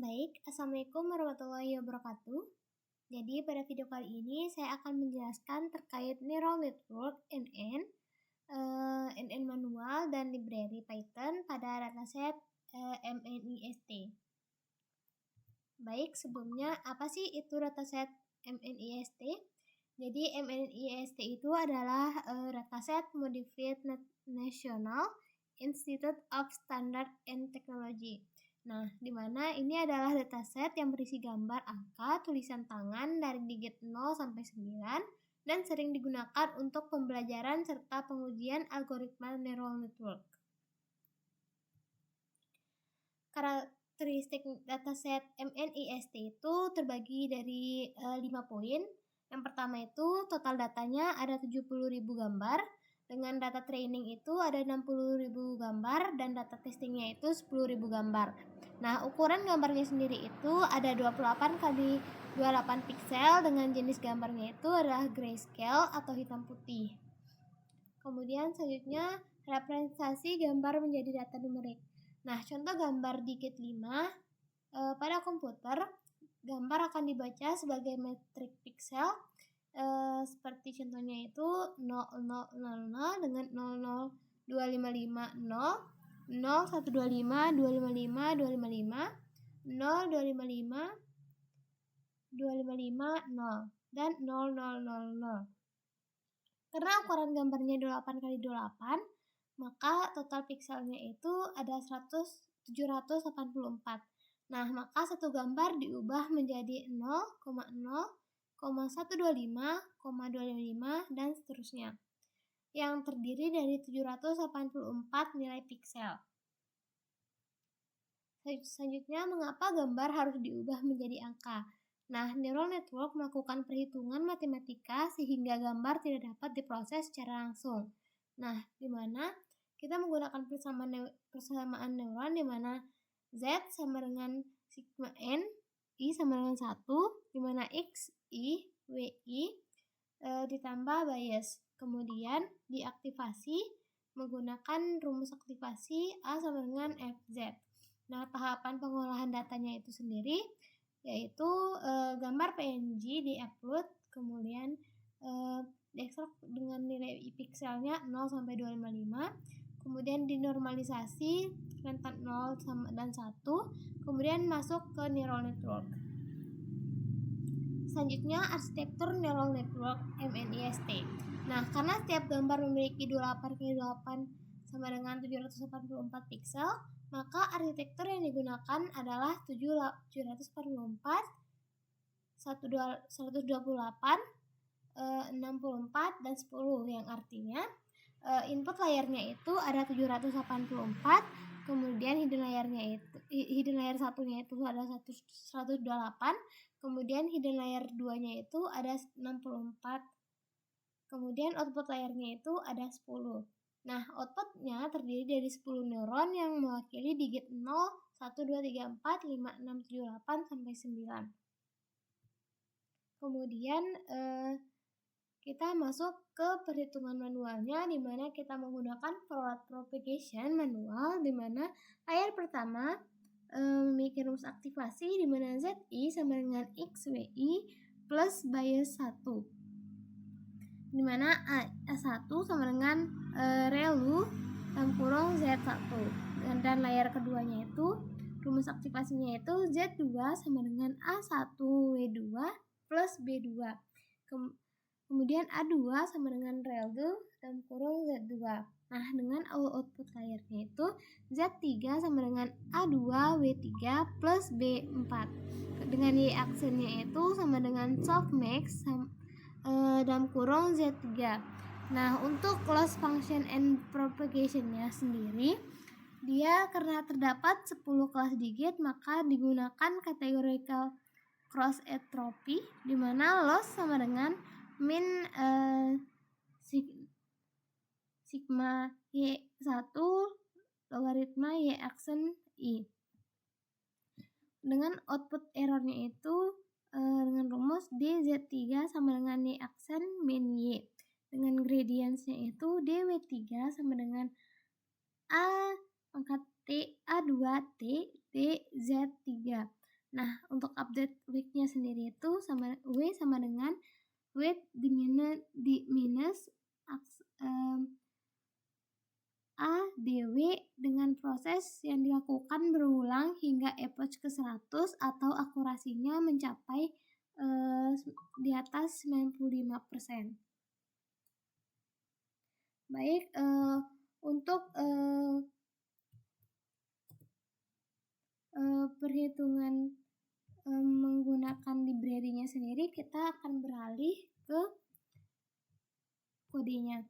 Baik, Assalamualaikum warahmatullahi wabarakatuh. Jadi pada video kali ini saya akan menjelaskan terkait Neural Network NN, NN manual dan library Python pada dataset MNIST. Baik, sebelumnya apa sih itu dataset MNIST? Jadi MNIST itu adalah dataset Modified National Institute of Standard and Technology. Nah, di mana ini adalah dataset yang berisi gambar angka, tulisan tangan dari digit 0 sampai 9 dan sering digunakan untuk pembelajaran serta pengujian algoritma neural network. Karakteristik dataset MNIST itu terbagi dari 5 poin. Yang pertama itu total datanya ada 70.000 gambar. Dengan data training itu ada 60.000 gambar dan data testingnya itu 10.000 gambar. Nah, ukuran gambarnya sendiri itu ada 28 kali 28 piksel dengan jenis gambarnya itu adalah grayscale atau hitam putih. Kemudian selanjutnya representasi gambar menjadi data numerik. Nah, contoh gambar digit 5 pada komputer, gambar akan dibaca sebagai metrik piksel. Seperti contohnya itu 0000 dengan 00255 0125 255 255 0255 255 0 dan 0000. Karena ukuran gambarnya 28x28, maka total pikselnya itu ada 784. Nah, maka satu gambar diubah menjadi 0,0,125,255 dan seterusnya, yang terdiri dari 784 nilai piksel. Selanjutnya, mengapa gambar harus diubah menjadi angka? Nah, neural network melakukan perhitungan matematika sehingga gambar tidak dapat diproses secara langsung. Nah, di mana kita menggunakan persamaan neuron di mana Z sama dengan sigma N, I sama dengan 1, di mana X, I, WI ditambah bias. Kemudian diaktifasi menggunakan rumus aktivasi A sama dengan FZ. Nah, tahapan pengolahan datanya itu sendiri yaitu gambar PNG diupload, kemudian diekstrak dengan nilai pikselnya 0 sampai 255, kemudian dinormalisasi rentan 0 dan 1, kemudian masuk ke neural network. Selanjutnya, arsitektur neural network MNIST. Nah, karena setiap gambar memiliki 28x28 sama dengan 784 piksel, maka arsitektur yang digunakan adalah 744, 128, 64, dan 10, yang artinya input layarnya itu ada 784, kemudian hidden layer satunya itu ada 128, kemudian hidden layer 2-nya itu ada 64, kemudian output layarnya itu ada 10. Nah, outputnya terdiri dari 10 neuron yang mewakili digit 0, 1, 2, 3, 4, 5, 6, 7, 8, sampai 9. Kemudian kita masuk ke perhitungan manualnya, di mana kita menggunakan forward propagation manual, di mana layar pertama memiliki rumus aktivasi di mana ZI sama dengan XVI plus bias 1, di mana A1 sama dengan relu dalam kurung Z1, dan layar keduanya itu rumus aktivasinya itu Z2 sama dengan A1W2 plus B2, kemudian A2 sama dengan rel 2 dalam kurung Z2. Nah, dengan output layarnya itu Z3 sama dengan A2W3 plus B4. Dengan Y aksennya itu sama dengan softmax dalam kurung Z3. Nah, untuk loss function and propagation-nya sendiri, dia karena terdapat 10 kelas digit, maka digunakan categorical cross entropy, di mana loss sama dengan min sigma Y1 logaritma Y aksen I. Dengan output errornya itu dengan rumus dz3 sama dengan Y aksen min Y. Dengan gradientsnya itu dw3 sama dengan A pangkat T A2 T dz3. Nah, untuk update week-nya sendiri itu W sama dengan weight minus A dW dengan proses yang dilakukan berulang hingga approach ke 100 atau akurasinya mencapai di atas 95%. Baik, untuk perhitungan menggunakan library-nya sendiri, kita akan beralih ke kodenya.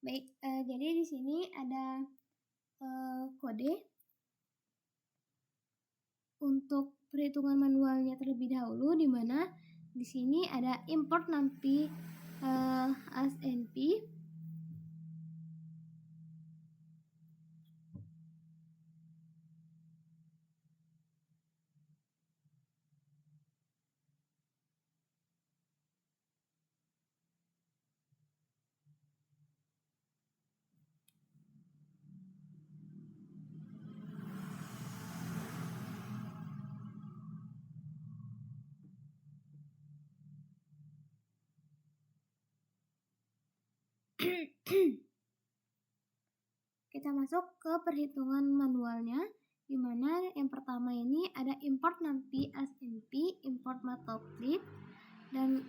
Baik, jadi di sini ada kode untuk perhitungan manualnya terlebih dahulu, di mana di sini ada import numpy as np. Kita masuk ke perhitungan manualnya, di mana yang pertama ini ada import numpy as np, import matplotlib, dan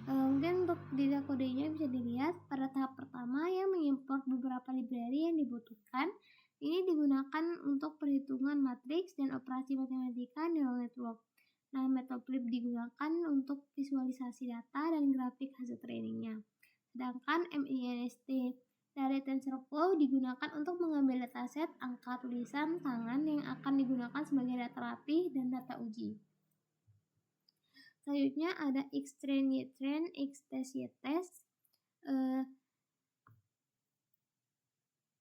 mungkin untuk data kodenya bisa dilihat pada tahap pertama yang mengimport beberapa library yang dibutuhkan. Ini digunakan untuk perhitungan matriks dan operasi matematika neural network. Nah, matplotlib digunakan untuk visualisasi data dan grafik hasil trainingnya. Sedangkan MIST dari TensorFlow digunakan untuk mengambil dataset angka tulisan tangan yang akan digunakan sebagai data latih dan data uji. Selanjutnya ada Xtrain, Ytrain, Xtest, Ytest.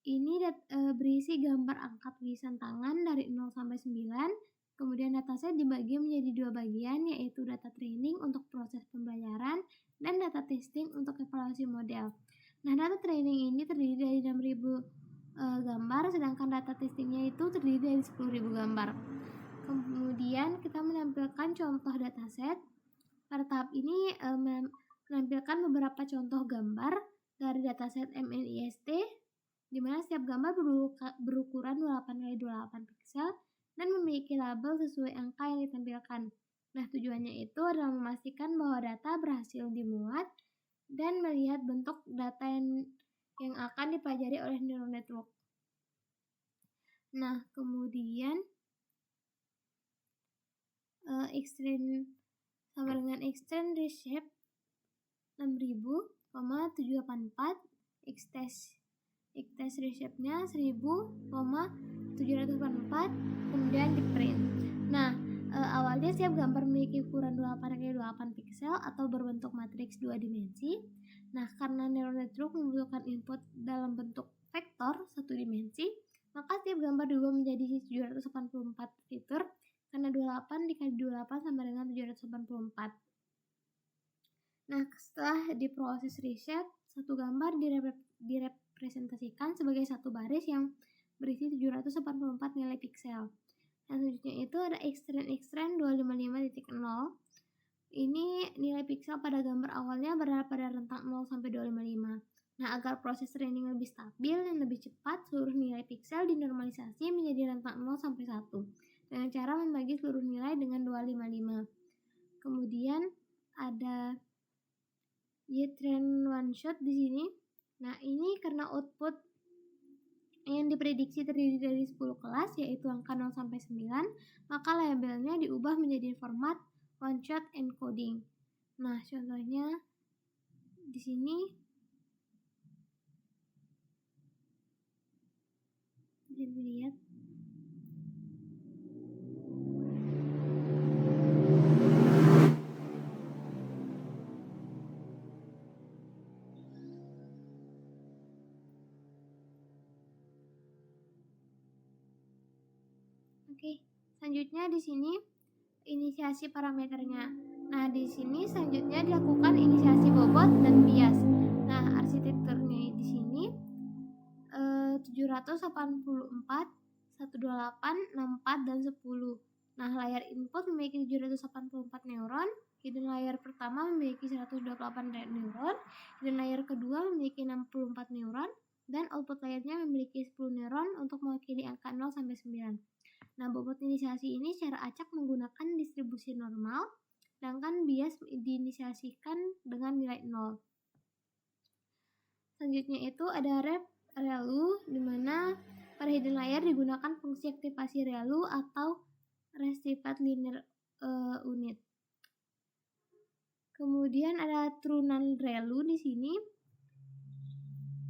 Ini berisi gambar angka tulisan tangan dari 0 sampai 9. Kemudian dataset dibagi menjadi dua bagian, yaitu data training untuk proses pembelajaran dan data testing untuk evaluasi model. Nah, data training ini terdiri dari 6.000 gambar, sedangkan data testingnya itu terdiri dari 10.000 gambar. Kemudian kita menampilkan contoh dataset. Pada tahap ini menampilkan beberapa contoh gambar dari dataset MNIST, di mana setiap gambar berukuran 28x28 pixel dan memiliki label sesuai angka yang ditampilkan. Nah, tujuannya itu adalah memastikan bahwa data berhasil dimuat dan melihat bentuk data yang akan dipelajari oleh neural network. Nah, kemudian Xtrain sama dengan Xtrain reshape 6.000,784, Xtest reshape-nya 1.000,784, kemudian di print. Nah, awalnya setiap gambar memiliki ukuran 28x28 pixel atau berbentuk matriks 2 dimensi. Nah, karena neural network membutuhkan input dalam bentuk vektor 1 dimensi, maka setiap gambar diubah menjadi 784 fitur, karena 28 dikali 28 sama dengan 784. Nah, setelah diproses reshape, satu gambar direpresentasikan sebagai satu baris yang berisi 784 nilai pixel. Dan selanjutnya itu ada Xtrain 255.0. Ini nilai pixel pada gambar awalnya berada pada rentang 0 sampai 255. Nah, agar proses training lebih stabil dan lebih cepat, seluruh nilai pixel dinormalisasi menjadi rentang 0 sampai 1 dengan cara membagi seluruh nilai dengan 255. Kemudian ada Ytrain one shot di sini. Nah, ini karena output yang diprediksi terdiri dari 10 kelas, yaitu angka 0 sampai 9, maka labelnya diubah menjadi format one shot encoding. Nah, contohnya di sini bisa dilihat. Oke, selanjutnya di sini inisiasi parameternya. Nah, di sini selanjutnya dilakukan inisiasi bobot dan bias. Nah, arsitekturnya di sini 784, 128, 64, dan 10. Nah, layar input memiliki 784 neuron, hidden layer pertama memiliki 128 neuron, hidden layer kedua memiliki 64 neuron, dan output layernya memiliki 10 neuron untuk mewakili angka 0 sampai 9. Nah, bobot inisiasi ini secara acak menggunakan distribusi normal, sedangkan bias diinisiasikan dengan nilai 0. Selanjutnya itu ada ReLU, di mana pada hidden layer digunakan fungsi aktivasi ReLU atau Reciprocal Linear Unit. Kemudian ada turunan ReLU di sini,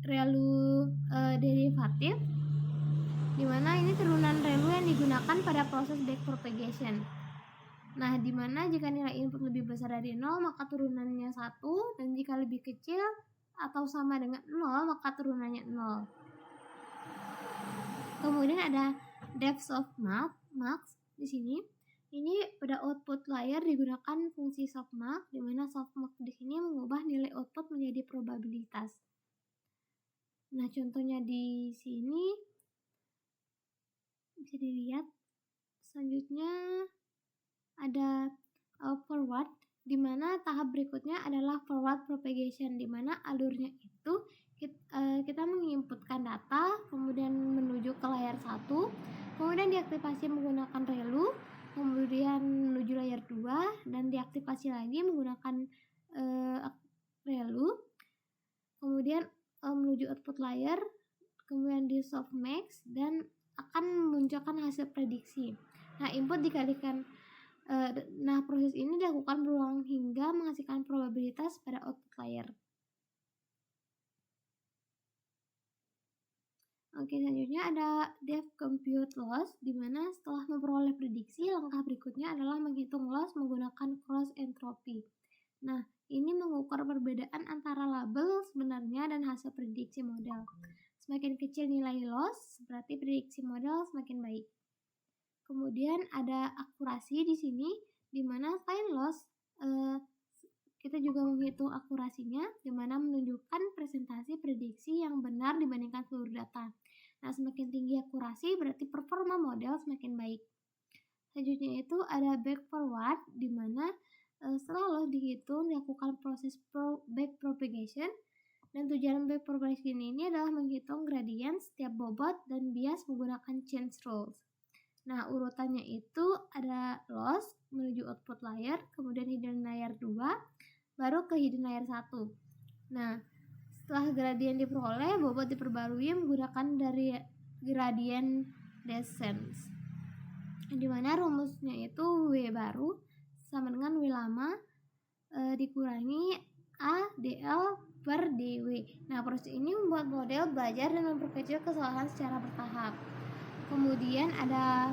ReLU derivatif, di mana ini turunan ReLU yang digunakan pada proses backpropagation. Nah, di mana jika nilai input lebih besar dari 0, maka turunannya 1, dan jika lebih kecil atau sama dengan 0, maka turunannya 0. Kemudian ada depth of max di sini. Ini pada output layer digunakan fungsi softmax, di mana softmax di sini mengubah nilai output menjadi probabilitas. Nah, contohnya di sini bisa dilihat. Selanjutnya ada forward, di mana tahap berikutnya adalah forward propagation, di mana alurnya itu kita menginputkan data, kemudian menuju ke layar 1, kemudian diaktifasi menggunakan ReLU, kemudian menuju layar 2, dan diaktifasi lagi menggunakan ReLU, kemudian menuju output layer, kemudian di softmax, dan akan memunculkan hasil prediksi. Nah, input dikalikan proses ini dilakukan berulang hingga menghasilkan probabilitas pada output layer. Oke, selanjutnya ada depth compute loss, di mana setelah memperoleh prediksi, langkah berikutnya adalah menghitung loss menggunakan cross entropy. Nah, ini mengukur perbedaan antara label sebenarnya dan hasil prediksi model. Semakin kecil nilai loss, berarti prediksi model semakin baik. Kemudian ada akurasi di sini, di mana selain loss, kita juga menghitung akurasinya, di mana menunjukkan presentasi prediksi yang benar dibandingkan seluruh data. Nah, semakin tinggi akurasi berarti performa model semakin baik. Selanjutnya itu ada back forward, di mana setelah loss dihitung dilakukan proses backpropagation, dan tujuan backpropagation ini adalah menghitung gradient setiap bobot dan bias menggunakan change rules. Nah, urutannya itu ada loss menuju output layer, kemudian hidden layer 2, baru ke hidden layer 1. Nah, setelah gradient diperoleh, bobot diperbarui menggunakan dari gradient descent, di mana rumusnya itu W baru sama dengan W lama dikurangi A dl per dw. Nah, proses ini membuat model belajar dan memperkecil kesalahan secara bertahap. Kemudian ada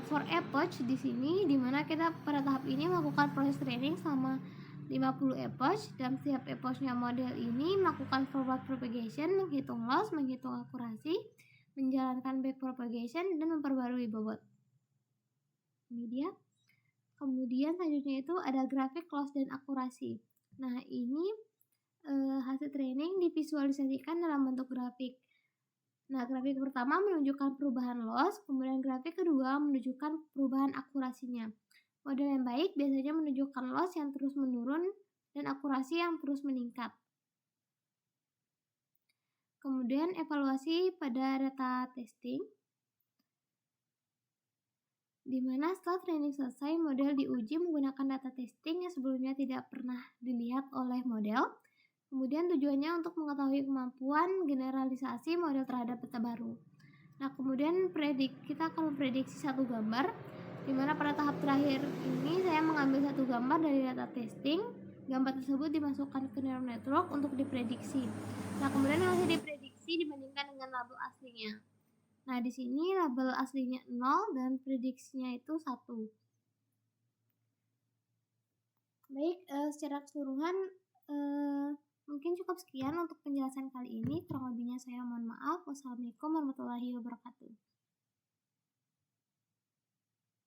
for epoch di sini, di mana kita pada tahap ini melakukan proses training selama 50 epoch, dan setiap epochnya model ini melakukan forward propagation, menghitung loss, menghitung akurasi, menjalankan back propagation, dan memperbarui bobot. Ini dia. Kemudian selanjutnya itu ada grafik loss dan akurasi. Nah, ini hasil training divisualisasikan dalam bentuk grafik. Nah, grafik pertama menunjukkan perubahan loss, kemudian grafik kedua menunjukkan perubahan akurasinya. Model yang baik biasanya menunjukkan loss yang terus menurun dan akurasi yang terus meningkat. Kemudian evaluasi pada data testing, di mana setelah training selesai, model diuji menggunakan data testing yang sebelumnya tidak pernah dilihat oleh model. Kemudian tujuannya untuk mengetahui kemampuan generalisasi model terhadap data baru. Nah, kemudian kita akan memprediksi satu gambar, di mana pada tahap terakhir ini saya mengambil satu gambar dari data testing. Gambar tersebut dimasukkan ke neural network untuk diprediksi. Nah, kemudian hasil diprediksi dibandingkan dengan label aslinya. Nah, di sini label aslinya 0 dan prediksinya itu 1. Baik, secara keseluruhan mungkin cukup sekian untuk penjelasan kali ini. Kurang lebihnya saya mohon maaf. Wassalamualaikum warahmatullahi wabarakatuh.